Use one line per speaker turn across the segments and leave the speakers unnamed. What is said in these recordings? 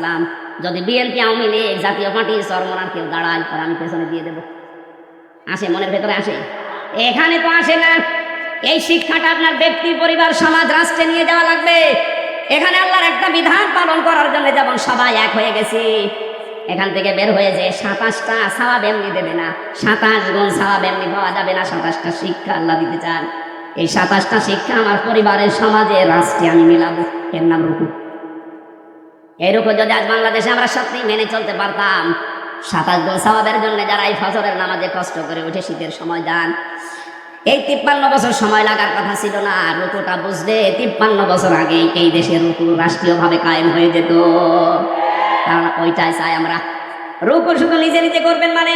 ইসলাম, যদি বিএনপি আওয়ামী লীগ জাতীয় পার্টি চরমনার কেউ দাঁড়ায় আর আমি পেছনে দিয়ে দেবো। আসে, মনের ভেতরে আসে? এখানে তো আসে না। এই শিক্ষাটা আপনার ব্যক্তি, পরিবার, সমাজ, রাষ্ট্রে নিয়ে যাওয়া লাগবে। এখানে আল্লাহর একটা বিধান পালন করার জন্য যেমন সবাই এক হয়ে গেছি, এখান থেকে বের হয়ে যে 27টা সওয়াব এমনি দেবে না, 27 গুণ সওয়াব এমনি পাওয়া যাবে না। 27টা শিক্ষা আল্লাহ দিতে চান। এই 27টা শিক্ষা আমার পরিবারের, সমাজে, রাষ্ট্রে আমি মিলাবো। এর নাম রুকু। এই রুকু যদি আজ বাংলাদেশে আমরা সত্যি মেনে চলতে পারতাম, 27 গুণ সওয়াবের জন্য যারা এই ফজরের নামাজে কষ্ট করে উঠে শীতের সময় যান, এই 53 বছর সময় লাগার কথা ছিল না। রুকুটা বুঝলে 53 বছর আগে এই দেশে রুকু রাষ্ট্রীয়ভাবে কায়েম হয়ে যেত। কারণ ওইটাই চাই আমরা। রুকু শুধু নিজে নিজে করবেন মানে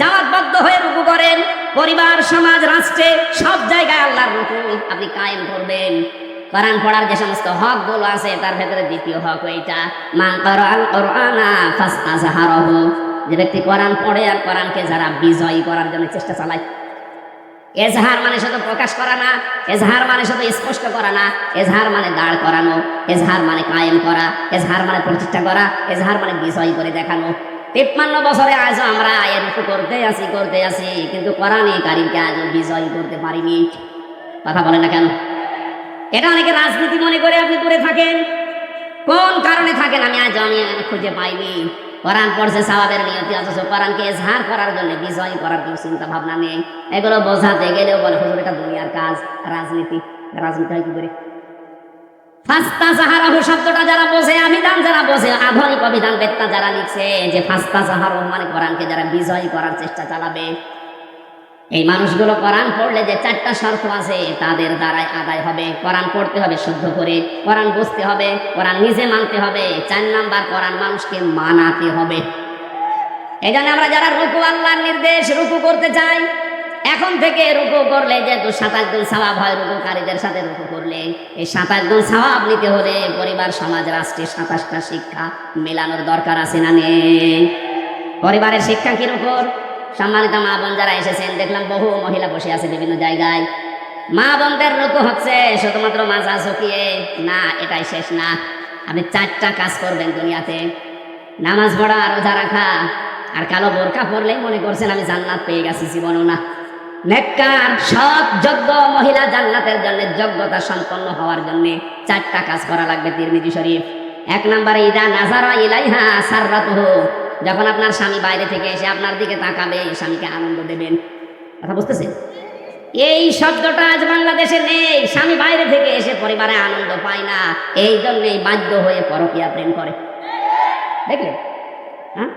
জামাতবদ্ধ হয়ে রুকু করেন, পরিবার, সমাজ, রাষ্ট্রে সব জায়গায় আল্লাহর রুকু আপনি কায়েম করবেন। কোরআন পড়ার যে সমস্ত হকগুলো আছে তার ভেতরে দ্বিতীয় হক এইটা, মান কারাআল কুরআনা ফাসতাযহারাহু। যে ব্যক্তি কোরআন পড়ে আর কোরআনকে যারা বিজয়ী করার জন্য চেষ্টা চালায়। এজহার মানে শুধু প্রকাশ করা না, এজহার মানে শুধু স্পষ্ট করা না, এজহার মানে দাঁড় করানো, এজহার মানে কায়েম করা, এজহার মানে প্রতিষ্ঠা করা, এজহার মানে বিজয়ী করে দেখানো। 53 বছরে আজও আমরা এরকম করতে আসি, কিন্তু কোরআনে কারীমকে আজও বিজয়ী করতে পারিনি। কথা বলেন না কেন? এটা অনেকে রাজনীতি মনে করে আপনি করে থাকেন। কোন কারণে থাকেন আমি খুঁজে পাইনি। কোরআন পড়ছে সওয়াবের নিয়তি, অথচ কোরআনকে এজহার করার জন্য, বিজয়ী করার কোনো চিন্তা ভাবনা নেই। এগুলো বোঝাতে গেলেও বলে হুজুর এটা দুনিয়ার কাজ, রাজনীতি। রাজনীতি হয় কি করে? ফাসতাযহারাহু শব্দটা যারা বোঝে, অভিধান যারা বোঝে, আধুনিক অভিধান বেত্তা যারা লিখছে যে ফাসতাযহারাহু মানে কোরআনকে যারা বিজয়ী করার চেষ্টা চালাবে, এই মানুষগুলো কোরআন পড়লে যে 4টা শর্ত আছে তাদের দ্বারাই আদায় হবে। কোরআন পড়তে হবে শুদ্ধ করে, কোরআন বুঝতে হবে, কোরআন নিজে মানতে হবে, 4 নাম্বার কোরআন মানুষকে মানাতে হবে। এই জন্য আমরা যারা রুকু, আল্লাহর নির্দেশ, রুকু করতে চাই, এখন থেকে রুকু করলে যেহেতু 27 গুণ সওয়াব হয় রুকুকারীদের সাথে রুকু করলে, এই 27 গুণ সওয়াব নিতে হলে পরিবার, সমাজ, রাষ্ট্রে 27টা শিক্ষা মেলানোর দরকার আছে না নেই? পরিবারের শিক্ষা কির উপর? সম্মানিত মা বোন যারা এসেছেন, দেখলাম বহু মহিলা বসে আছে বিভিন্ন জায়গায়। মা বোনদের রুকু হচ্ছে শুধুমাত্র মাজা ঝুঁকিয়ে না, এটাই শেষ না। আপনি 4টা কাজ করবেন দুনিয়াতে: নামাজ পড়া, রোজা রাখা, আর কালো বোরকা পরলেই মনে করছেন আমি জান্নাত পেয়ে গেছি। জীবনও না। নেককার সৎ যোগ্য মহিলা জান্নাতের জন্য, যোগ্যতা সম্পন্ন হওয়ার জন্য 4টা কাজ করা লাগবে। তিরমিজি শরীফ। 1 নম্বরে ইদা নাজারা ইলাইহা সাররাতুহু, যখন আপনার স্বামী বাইরে থেকে এসে আপনার দিকে তাকাবে, স্বামীকে আনন্দ দেবেন। কথা বুঝতেছেন? এই শব্দটা আজ বাংলাদেশে নেই। স্বামী বাইরে থেকে এসে পরিবারে আনন্দ পায় না, এই জন্যই বাধ্য হয়ে পরকীয়া প্রেম করে। দেখলেন? হ্যাঁ,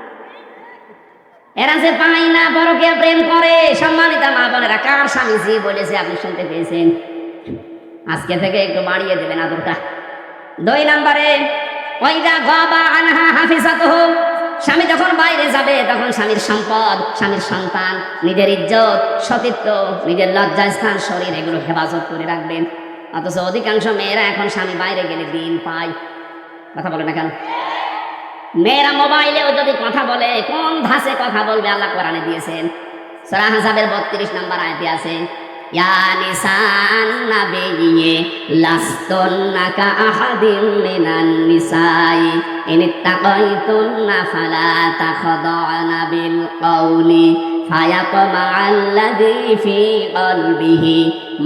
এরা যে পায় না, পরকীয়া প্রেম করে। সম্মানিত মা বোনেরা, কার স্বামী জি বলেছে আপনি শুনতে পেয়েছেন? আজকে থেকে একটু বাড়িয়ে দেবেন আদরটা। 2 নম্বরে ওয়াইদা গাবা আনহা হাফিজাতুহু, স্বামী যখন বাইরে যাবে তখন স্বামীর সম্পদ, স্বামীর সন্তান, নিজের ইজ্জত, সতীত্ব, নিজের লজ্জাস্থান, শরীর, এগুলো হেফাজত করে রাখবেন। অথচ অধিকাংশ মেয়েরা এখন স্বামী বাইরে গেলে দিন পায়। কথা বলে না কেন? মেয়েরা মোবাইলেও যদি কথা বলে, কোন ধাঁচে কথা বলবে আল্লাহ কোরআনে দিয়েছেন। সূরা আহজাবের 32 নম্বর আয়াতে আছে, ইয়া নিসান নাবিয়্যি লাস্তুন্না কা আহাদিম মিনান নিসাই ইনিত্তাকাইতুন্না ফালা তাখদা'না বিল কওলি ফায়াতমা'আল্লাযী ফী কলবিহি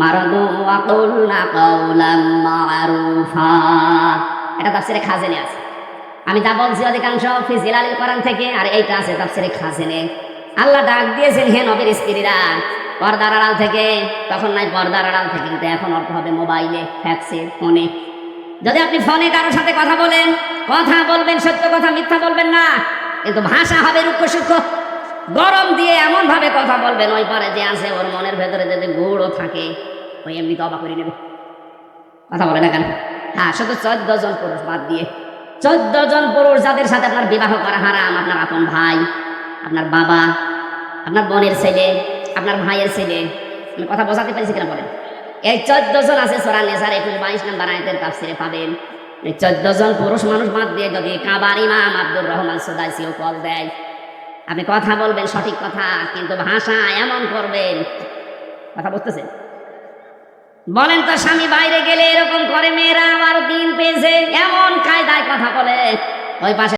মারাদু ওয়া কুলনা কাওলাম মা'রুফা। এটা তাফসীরে খাজেনে আছে। আমি যা বলছি অধিকাংশ ফি জিলালিল কোরআন থেকে, আর এইটা আছে তাফসীরে খাজেনে। আল্লাহ ডাক দিয়েছেন, হে নবীর স্ত্রীরা, পর্দার আড়াল থেকে। তখন নাই পর্দার আড়াল থেকে, কিন্তু এখন অর্থ হবে মোবাইলে, ফ্যাক্সে, ফোনে। যদি আপনি ফোনে কারোর সাথে কথা বলেন, কথা বলবেন সত্য কথা, মিথ্যা বলবেন না, কিন্তু ভাষা হবে রুক্ষ সূক্ষ্ম, গরম দিয়ে এমন ভাবে কথা বলবেন, ওই পারে যে আছে ওর মনের ভেতরে যদি গুড়ও থাকে, ওই এমনি তবা করে নেবে। কথা বলে না কেন? হ্যাঁ, শুধু 14 জন পুরুষ বাদ দিয়ে, 14 জন পুরুষ যাদের সাথে আপনার বিবাহ করা হারাম, আপনার আপন ভাই, আপনার বাবা, আপনার বোনের ছেলে, আপনার ভাইয়ের ছেলে। আমি কথা বোঝাতে পেরেছি কিনা বলেন? এই 14 জন আছে সূরা নিসার 22 নম্বর আয়াতের তাফসীরে পাবেন। এই 14 জন পুরুষ মানুষ বাদ দিয়ে যদি কাবার ইমাম আব্দুর রহমান সুদাইসিও কল দেয়, আপনি কথা বলবেন সঠিক কথা, কিন্তু ভাষা এমন করবেন। কথা বুঝতেছেন? বলেন তো, স্বামী বাইরে গেলে এরকম করে মেয়েরা, আবার দিন পেয়েছে, এমন কায়দায় কথা বলে, ওই পাশে